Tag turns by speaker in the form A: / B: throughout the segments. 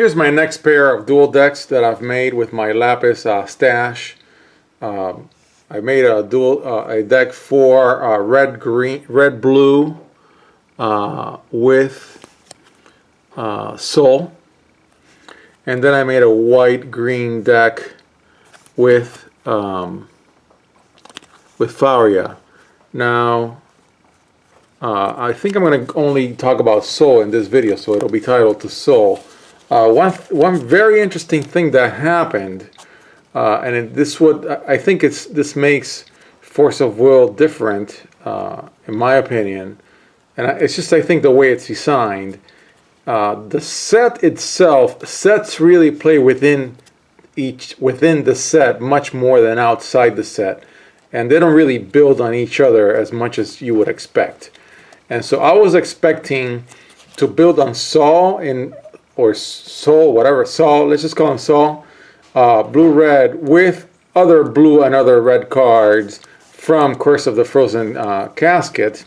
A: Here's my next pair of dual decks that I've made with my Lapis stash. I made a deck for red blue with Soul, and then I made a white green deck with Faria. Now I think I'm going to only talk about Soul in this video, so it'll be titled to Soul. One very interesting thing that happened, and this makes Force of Will different, in my opinion, and it's just I think the way it's designed. The set itself, sets really play within the set much more than outside the set, and they don't really build on each other as much as you would expect. And so I was expecting to build on Saul or Soul, whatever, Saul, let's just call him Saul, blue-red, with other blue and other red cards from Curse of the Frozen Casket,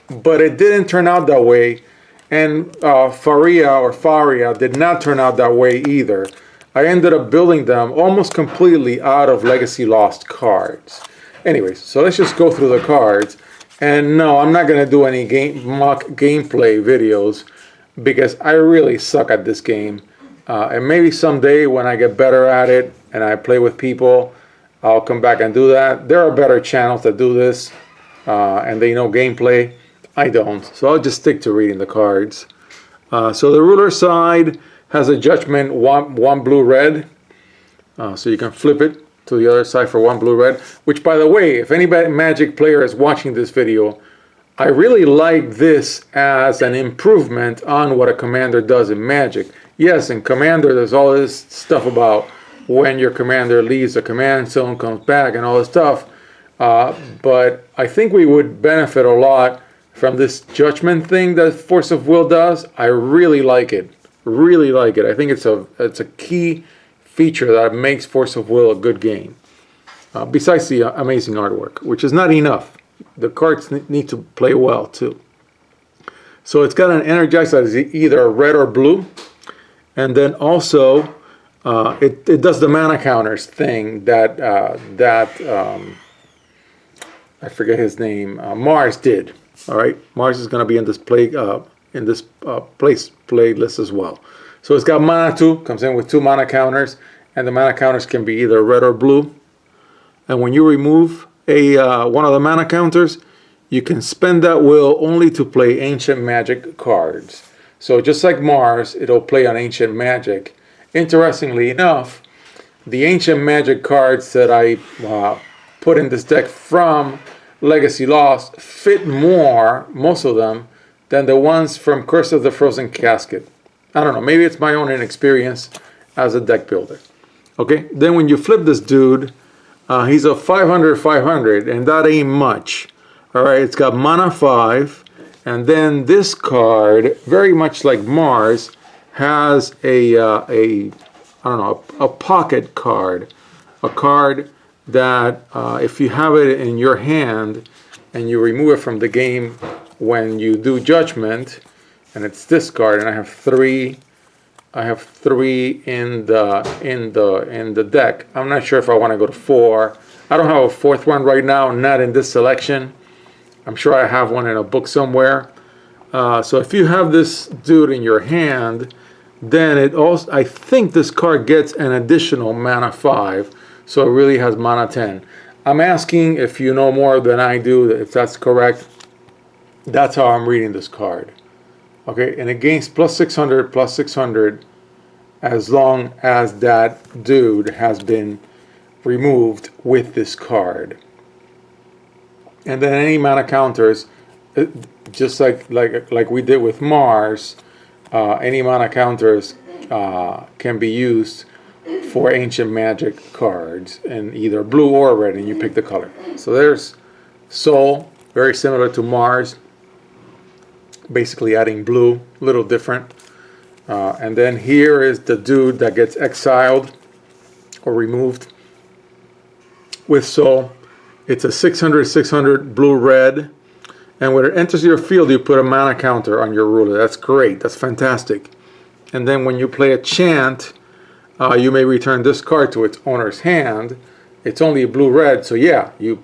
A: but it didn't turn out that way, and Faria did not turn out that way either. I ended up building them almost completely out of Legacy Lost cards. Anyways, so let's just go through the cards, and no, I'm not going to do any mock gameplay videos, because I really suck at this game, and maybe someday when I get better at it and I play with people, I'll come back and do that. There are better channels that do this, and they know gameplay. I don't, so I'll just stick to reading the cards. So the ruler side has a Judgment, one blue-red, so you can flip it to the other side for one blue-red, which, by the way, if any Magic player is watching this video, I really like this as an improvement on what a commander does in Magic. Yes, in Commander there's all this stuff about when your commander leaves the command zone, comes back, and all this stuff. But I think we would benefit a lot from this Judgment thing that Force of Will does. I really like it. Really like it. I think it's a key feature that makes Force of Will a good game. Besides the amazing artwork, which is not enough. The cards need to play well too. So it's got an Energize that is either red or blue, and then also it does the mana counters thing that I forget his name. Mars did. All right, Mars is going to be in this playlist as well. So it's got mana 2, comes in with 2 mana counters, and the mana counters can be either red or blue. And when you remove one of the mana counters, you can spend that will only to play Ancient Magic cards. So just like Mars, it'll play on Ancient Magic. Interestingly enough, the Ancient Magic cards that I put in this deck from Legacy Lost fit more, most of them, than the ones from Curse of the Frozen Casket. I don't know, maybe it's my own inexperience as a deck builder. Okay, then when you flip this dude, he's a 500, and that ain't much. All right, it's got mana 5, and then this card, very much like Mars, has a pocket card, a card that if you have it in your hand and you remove it from the game when you do Judgment, and it's this card, and I have three in the deck. I'm not sure if I want to go to 4. I don't have a 4th one right now, not in this selection. I'm sure I have one in a book somewhere. So if you have this dude in your hand, then I think this card gets an additional mana 5, so it really has mana 10. I'm asking if you know more than I do, if that's correct. That's how I'm reading this card. Okay, and it gains +600, as long as that dude has been removed with this card. And then any mana counters, just like we did with Mars, any mana counters can be used for Ancient Magic cards in either blue or red, and you pick the color. So there's Soul, very similar to Mars, basically adding blue, a little different. And then here is the dude that gets exiled or removed with Soul. It's a 600 blue-red, and when it enters your field, you put a mana counter on your ruler. That's great. That's fantastic. and then when you play a chant, you may return this card to its owner's hand. It's only a blue-red, so yeah, you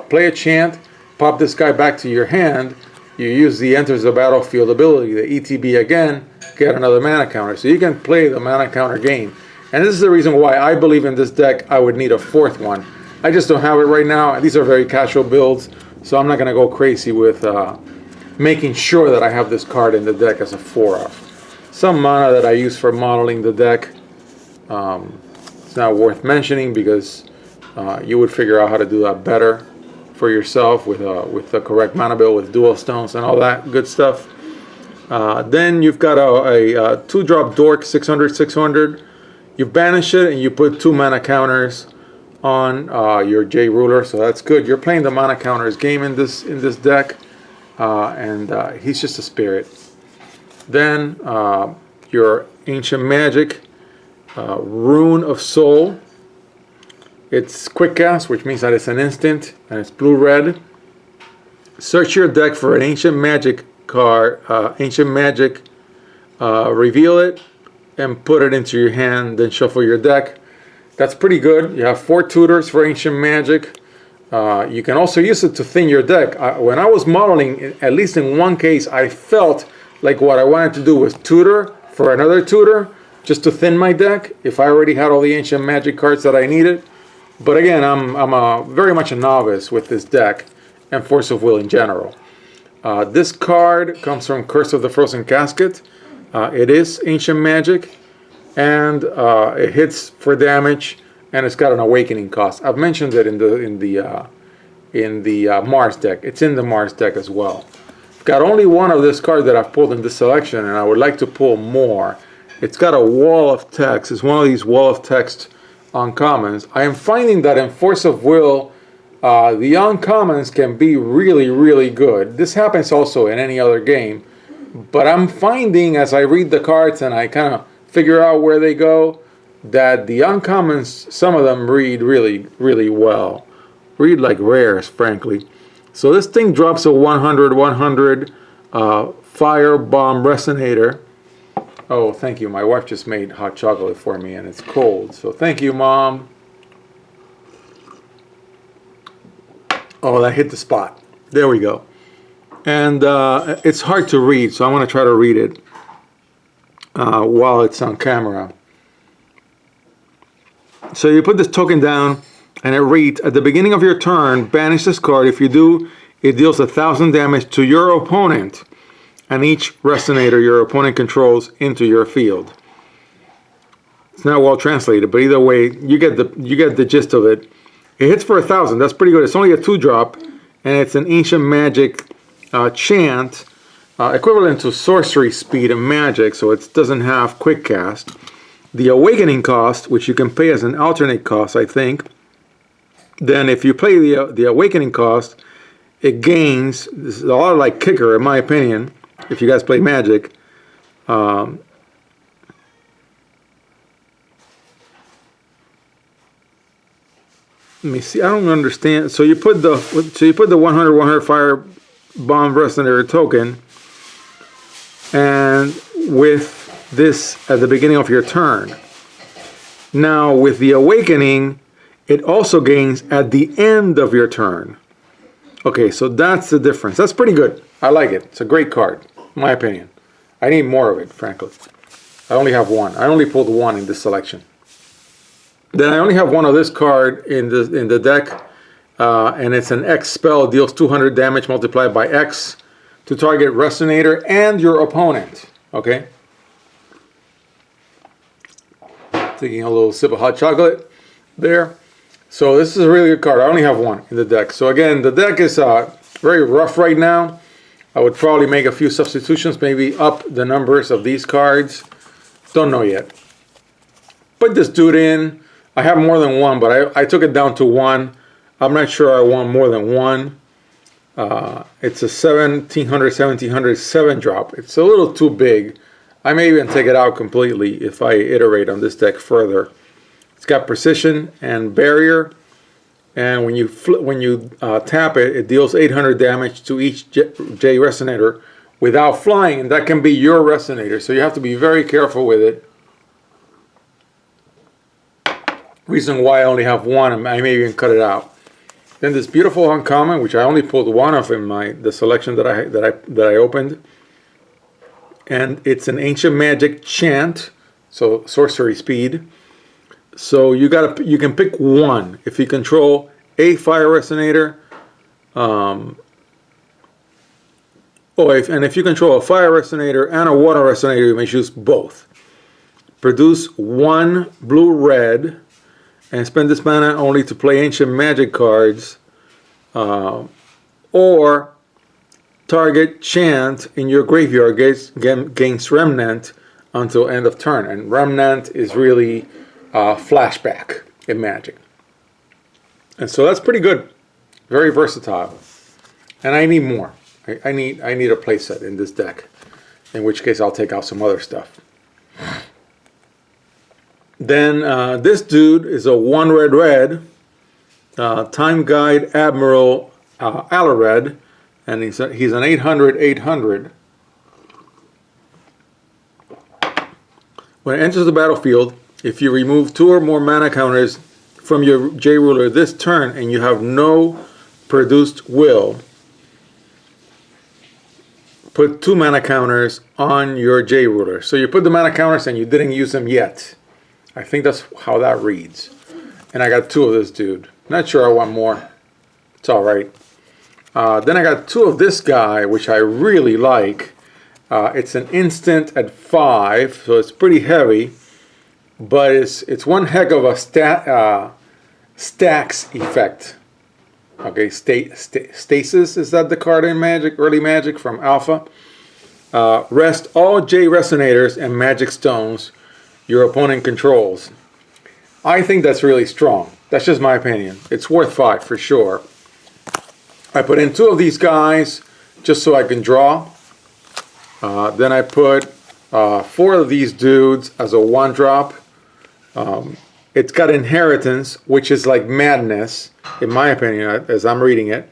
A: play a chant, pop this guy back to your hand, you use the enters the battlefield ability, the ETB again, get another mana counter. So you can play the mana counter game. And this is the reason why I believe in this deck I would need a fourth one. I just don't have it right now. These are very casual builds, so I'm not going to go crazy with making sure that I have this card in the deck as a 4-off. Some mana that I use for modeling the deck, it's not worth mentioning because you would figure out how to do that better for yourself with the correct mana build with dual stones and all that good stuff. Then you've got a 2-drop Dork 600/600. You banish it and you put 2 mana counters on your J ruler, so that's good. You're playing the mana counters game in this deck, and he's just a spirit. Then your Ancient Magic Rune of Soul. It's quick cast, which means that it's an instant and it's blue-red. Search your deck for an Ancient Magic card, Ancient Magic, reveal it and put it into your hand, then shuffle your deck. That's pretty good. You have 4 tutors for Ancient Magic. You can also use it to thin your deck. When I was modeling, at least in one case, I felt like what I wanted to do was tutor for another tutor, just to thin my deck, if I already had all the Ancient Magic cards that I needed. But again, I'm very much a novice with this deck and Force of Will in general. This card comes from Curse of the Frozen Casket. It is Ancient Magic, and it hits for damage, and it's got an awakening cost. I've mentioned it in the Mars deck. It's in the Mars deck as well. I've got only one of this card that I've pulled in this selection, and I would like to pull more. It's got a wall of text. It's one of these wall of text uncommons. I am finding that in Force of Will, the uncommons can be really, really good. This happens also in any other game, but I'm finding as I read the cards and I kind of figure out where they go, that the uncommons, some of them read really, really well. Read like rares, frankly. So this thing drops a 100/100 Firebomb Resonator. Oh, thank you. My wife just made hot chocolate for me and it's cold. So thank you, Mom. Oh, that hit the spot. There we go. And it's hard to read, so I'm going to try to read it while it's on camera. So you put this token down and it reads, at the beginning of your turn, banish this card. If you do, it deals 1,000 damage to your opponent and each resonator your opponent controls into your field. It's not well translated, but either way, you get the gist of it. It hits for 1,000. That's pretty good. It's only a 2-drop, and it's an Ancient Magic chant, equivalent to sorcery speed and magic, so it doesn't have quick cast. The awakening cost, which you can pay as an alternate cost, I think. Then if you play the awakening cost, it gains. This is a lot like Kicker, in my opinion. If you guys play Magic, let me see. I don't understand. So you put the 100/100 Fire Bomb Resonator token, and with this at the beginning of your turn. Now with the awakening, it also gains at the end of your turn. Okay, so that's the difference. That's pretty good. I like it. It's a great card, in my opinion. I need more of it, frankly. I only have one. I only pulled one in this selection. Then I only have one of this card in the deck, and it's an X spell. Deals 200 damage multiplied by X to target Resonator and your opponent. Okay? Taking a little sip of hot chocolate there. So this is a really good card. I only have one in the deck. So again, the deck is very rough right now. I would probably make a few substitutions, maybe up the numbers of these cards. Don't know yet. Put this dude in. I have more than one, but I took it down to one. I'm not sure I want more than one. It's a 1700, 7-drop. It's a little too big. I may even take it out completely if I iterate on this deck further. It's got precision and barrier, and when you tap it, it deals 800 damage to each J Resonator without flying, and that can be your resonator. So you have to be very careful with it. Reason why I only have one, I may even cut it out. Then this beautiful uncommon, which I only pulled one of in the selection that I opened, and it's an Ancient Magic Chant, so sorcery speed. So you can pick one if you control a fire resonator. And if you control a fire resonator and a water resonator, you may choose both. Produce one blue-red and spend this mana only to play Ancient Magic cards, or target chant in your graveyard gains Remnant until end of turn. And Remnant is really flashback in Magic. And so that's pretty good. Very versatile. And I need more. I need a playset in this deck, in which case I'll take out some other stuff. Then this dude is a 1 red, Time Guide Admiral Alared, and he's an 800. When it enters the battlefield, if you remove 2 or more mana counters from your J ruler this turn and you have no produced will, put 2 mana counters on your J ruler. So you put the mana counters and you didn't use them yet. I think that's how that reads. And I got 2 of this dude. Not sure I want more. It's alright. Then I got 2 of this guy, which I really like. It's an instant at 5, so it's pretty heavy. But it's one heck of a stacks effect. Okay, Stasis, is that the card in Magic, early Magic from Alpha? Rest all J Resonators and Magic Stones your opponent controls. I think that's really strong. That's just my opinion. It's worth 5 for sure. I put in 2 of these guys just so I can draw. Then I put 4 of these dudes as a 1-drop. It's got Inheritance, which is like madness, in my opinion, as I'm reading it.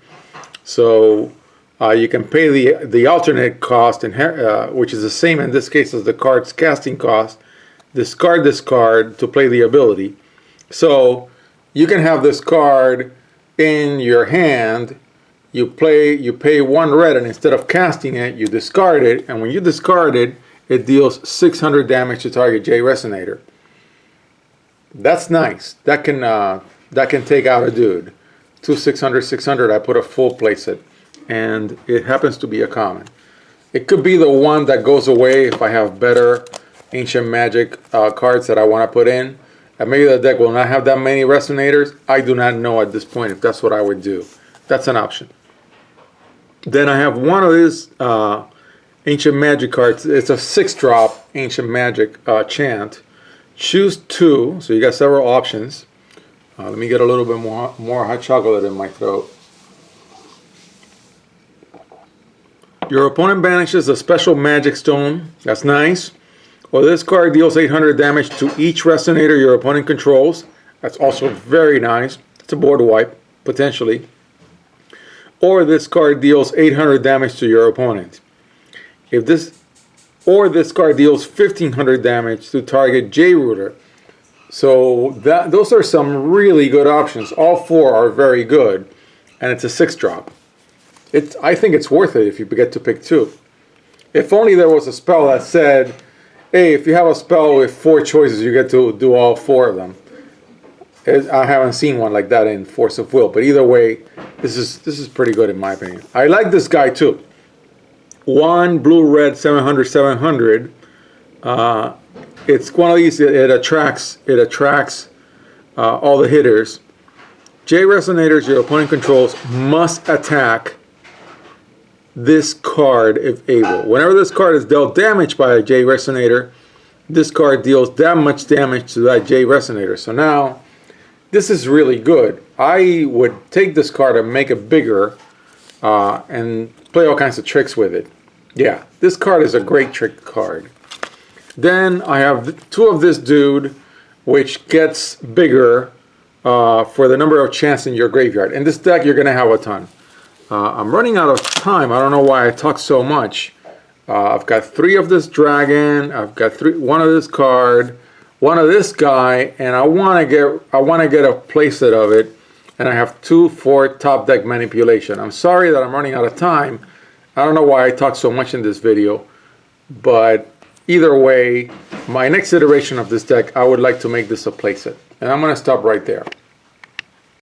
A: So you can pay the alternate cost, which is the same in this case as the card's casting cost. Discard this card to play the ability. So you can have this card in your hand. You pay 1 red, and instead of casting it, you discard it. And when you discard it, it deals 600 damage to target J Resonator. That's nice. That can take out a dude. 2 600. I put a full playset, and it happens to be a common. It could be the one that goes away if I have better Ancient Magic cards that I want to put in. And maybe the deck will not have that many Resonators. I do not know at this point if that's what I would do. That's an option. Then I have one of these Ancient Magic cards. It's a 6-drop Ancient Magic Chant. Choose 2. So you got several options. Let me get a little bit more hot chocolate in my throat. Your opponent banishes a special Magic Stone. That's nice. Or this card deals 800 damage to each Resonator your opponent controls. That's also very nice. It's a board wipe, potentially. Or this card deals 800 damage to your opponent. This card deals 1500 damage to target J ruler. So those are some really good options. All 4 are very good, and it's a 6-drop. I think it's worth it if you get to pick 2. If only there was a spell that said, hey, if you have a spell with 4 choices, you get to do all 4 of them. I haven't seen one like that in Force of Will, but either way, this is pretty good in my opinion. I like this guy too. 1 blue-red 700. It's one of these. It attracts all the hitters. J Resonators your opponent controls must attack this card if able. Whenever this card is dealt damage by a J Resonator, this card deals that much damage to that J Resonator. So now, this is really good. I would take this card and make it bigger and play all kinds of tricks with it. Yeah, this card is a great trick card. Then I have 2 of this dude, which gets bigger for the number of chants in your graveyard. In this deck, you're going to have a ton. I'm running out of time. I don't know why I talk so much. I've got 3 of this dragon. I've got 1 of this card, 1 of this guy, and I want to get a playset of it. And I have 2 for top deck manipulation. I'm sorry that I'm running out of time. I don't know why I talk so much in this video, but either way, my next iteration of this deck, I would like to make this a playset. And I'm going to stop right there.